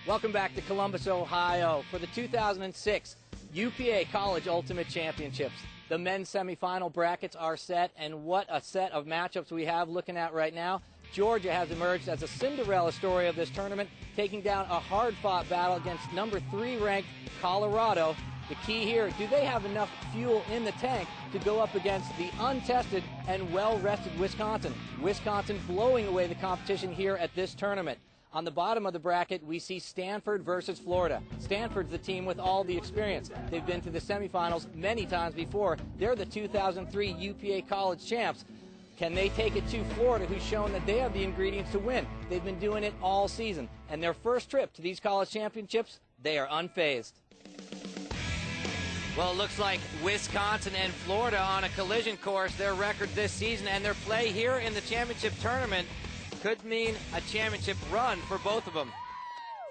Welcome back to Columbus, Ohio for the 2006 UPA College Ultimate Championships. The men's semifinal brackets are set, and what a set of matchups we have looking at right now. Georgia has emerged as a Cinderella story of this tournament, taking down a hard-fought battle against number 3 ranked Colorado. The key here, do they have enough fuel in the tank to go up against the untested and well-rested Wisconsin? Wisconsin blowing away the competition here at this tournament. On the bottom of the bracket, we see Stanford versus Florida. Stanford's the team with all the experience. They've been to the semifinals many times before. They're the 2003 UPA College champs. Can they take it to Florida, who's shown that they have the ingredients to win? They've been doing it all season. And their first trip to these college championships, they are unfazed. Well, it looks like Wisconsin and Florida on a collision course. Their record this season and their play here in the championship tournament could mean a championship run for both of them.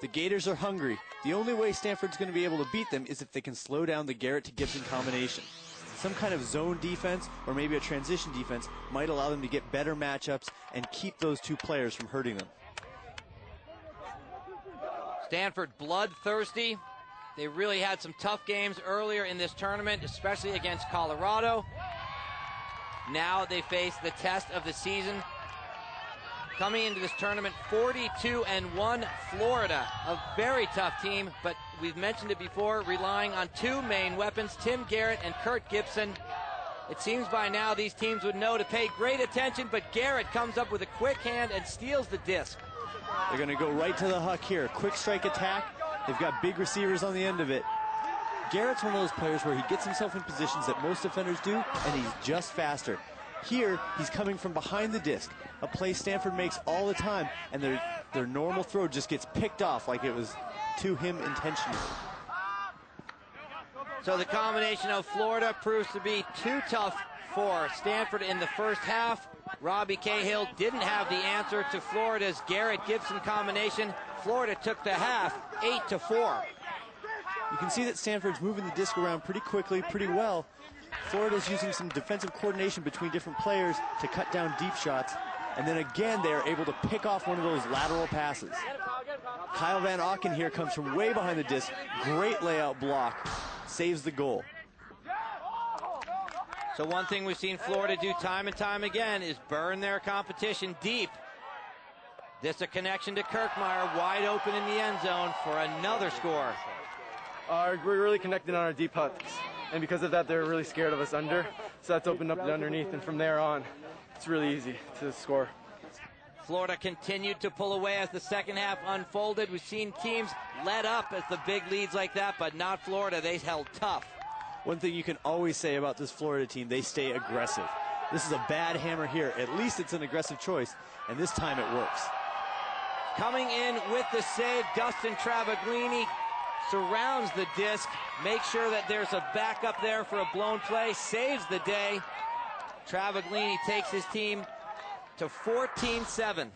The Gators are hungry. The only way Stanford's going to be able to beat them is if they can slow down the Garrett to Gibson combination. Some kind of zone defense or maybe a transition defense might allow them to get better matchups and keep those two players from hurting them. Stanford bloodthirsty. They really had some tough games earlier in this tournament, especially against Colorado. Now they face the test of the season. Coming into this tournament, 42-1 Florida, a very tough team, but we've mentioned it before, relying on two main weapons, Tim Garrett and Kurt Gibson. It seems by now these teams would know to pay great attention, but Garrett comes up with a quick hand and steals the disc. They're going to go right to the huck here. Quick strike attack. They've got big receivers on the end of it. Garrett's one of those players where he gets himself in positions that most defenders do, and he's just faster. Here, he's coming from behind the disc, a play Stanford makes all the time, and their normal throw just gets picked off like it was to him intentionally. So the combination of Florida proves to be too tough for Stanford in the first half. Robbie Cahill didn't have the answer to Florida's Garrett-Gibson combination. Florida took the half 8-4. You can see that Stanford's moving the disc around pretty quickly, pretty well. Florida's using some defensive coordination between different players to cut down deep shots. And then again, they are able to pick off one of those lateral passes. Kyle Van Auken here comes from way behind the disc. Great layout block. Saves the goal. So one thing we've seen Florida do time and time again is burn their competition deep. This a connection to Kirkmeyer, wide open in the end zone for another score. We're really connected on our deep huts, and because of that, they're really scared of us under. So that's opened up the underneath, and from there on, it's really easy to score. Florida continued to pull away as the second half unfolded. We've seen teams let up as the big leads like that, but not Florida. They held tough. One thing you can always say about this Florida team, they stay aggressive. This is a bad hammer here. At least it's an aggressive choice, and this time it works. Coming in with the save, Dustin Travaglini surrounds the disc, makes sure that there's a backup there for a blown play, saves the day. Travaglini takes his team to 14-7.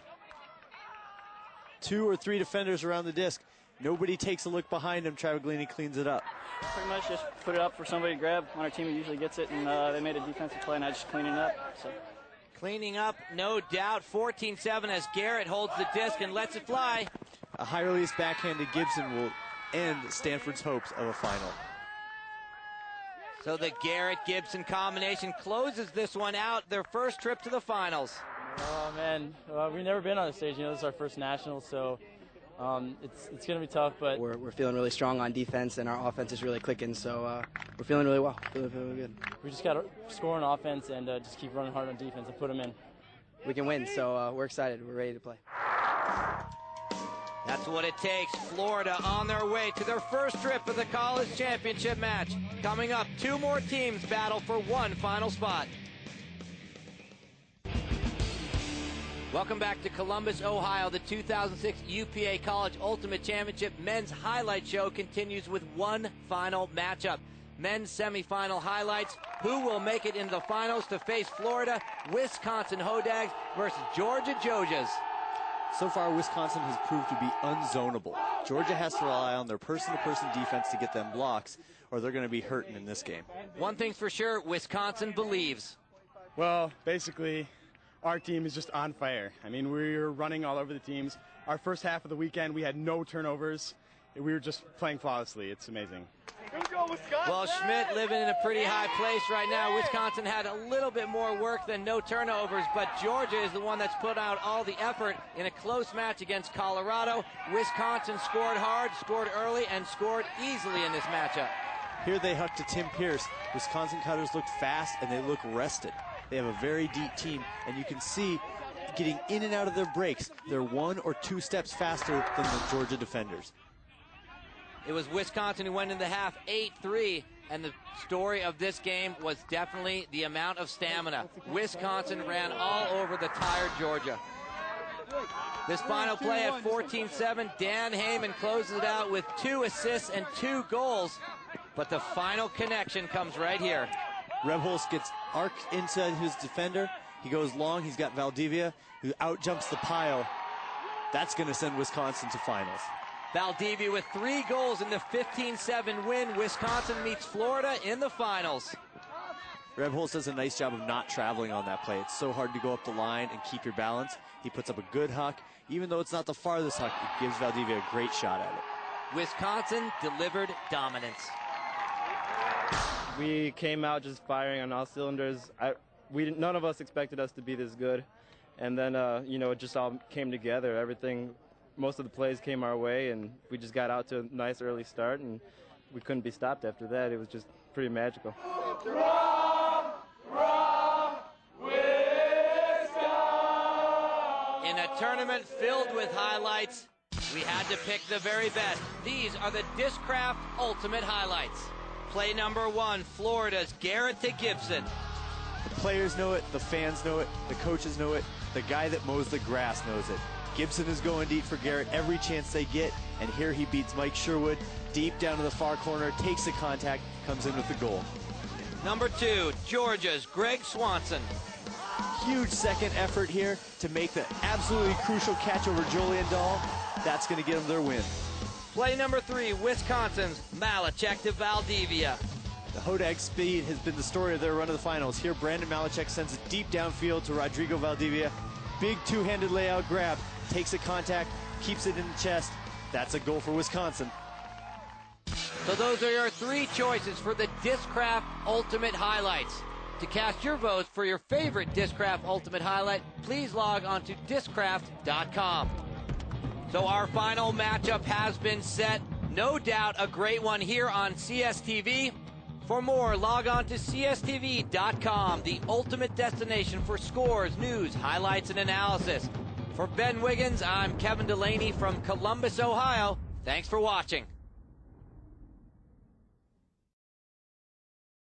2 or 3 defenders around the disc. Nobody takes a look behind him. Travaglini cleans it up. Pretty much just put it up for somebody to grab. On our team, usually gets it, and they made a defensive play, and I just cleaned it up. So. Cleaning up, no doubt. 14-7 as Garrett holds the disc and lets it fly. A high release backhand to Gibson will end Stanford's hopes of a final. So the Garrett-Gibson combination closes this one out, their first trip to the finals. Oh, man, we've never been on the stage. You know, this is our first national, so it's going to be tough. But we're feeling really strong on defense, and our offense is really clicking, so we're feeling really well, feeling good. We just got to score on offense and just keep running hard on defense and put them in. We can win, so we're excited. We're ready to play. That's what it takes. Florida on their way to their first trip of the college championship match. Coming up, 2 more teams battle for one final spot. Welcome back to Columbus, Ohio. The 2006 UPA College Ultimate Championship men's highlight show continues with one final matchup. Men's semifinal highlights. Who will make it into the finals to face Florida? Wisconsin Hodags versus Georgia Jojas. So far, Wisconsin has proved to be unzonable. Georgia has to rely on their person-to-person defense to get them blocks, or they're going to be hurting in this game. One thing's for sure, Wisconsin believes. Well, basically, our team is just on fire. I mean, we're running all over the teams. our first half of the weekend, we had no turnovers. We were just playing flawlessly. It's amazing. Well, Schmidt living in a pretty high place right now. Wisconsin had a little bit more work than no turnovers, but Georgia is the one that's put out all the effort in a close match against Colorado. Wisconsin scored hard, scored early, and scored easily in this matchup. Here they huck to Tim Pierce. Wisconsin Cutters look fast and they look rested. They have a very deep team, and you can see getting in and out of their breaks, they're 1 or 2 steps faster than the Georgia defenders. It was Wisconsin who went into the half 8-3, and the story of this game was definitely the amount of stamina. Wisconsin ran all over the tired Georgia. This final play at 14-7, Dan Heyman closes it out with 2 assists and 2 goals, but the final connection comes right here. Rebholz gets arced inside his defender. He goes long. He's got Valdivia, who outjumps the pile. That's going to send Wisconsin to finals. Valdivia with 3 goals in the 15-7 win. Wisconsin meets Florida in the finals. Rebholz does a nice job of not traveling on that play. It's so hard to go up the line and keep your balance. He puts up a good huck. Even though it's not the farthest huck, it gives Valdivia a great shot at it. Wisconsin delivered dominance. We came out just firing on all cylinders. None of us expected us to be this good. And then, it just all came together. Most of the plays came our way, and we just got out to a nice early start, and we couldn't be stopped after that. It was just pretty magical. In a tournament filled with highlights, we had to pick the very best. These are the Discraft Ultimate Highlights. Play number 1, Florida's Garrett to Gibson. The players know it, the fans know it, the coaches know it, the guy that mows the grass knows it. Gibson is going deep for Garrett every chance they get, and here he beats Mike Sherwood deep down to the far corner, takes the contact, comes in with the goal. Number 2, Georgia's Greg Swanson. Huge second effort here to make the absolutely crucial catch over Julian Dahl. That's going to get them their win. Play number 3, Wisconsin's Malachek to Valdivia. The Hodag speed has been the story of their run of the finals. Here, Brandon Malachek sends it deep downfield to Rodrigo Valdivia. Big two-handed layout grab, takes a contact, keeps it in the chest. That's a goal for Wisconsin. So those are your 3 choices for the Discraft Ultimate Highlights. To cast your votes for your favorite Discraft Ultimate Highlight, please log on to discraft.com. So our final matchup has been set. No doubt a great one here on CSTV. For more, log on to CSTV.com, the ultimate destination for scores, news, highlights, and analysis. For Ben Wiggins, I'm Kevin Delaney from Columbus, Ohio. Thanks for watching.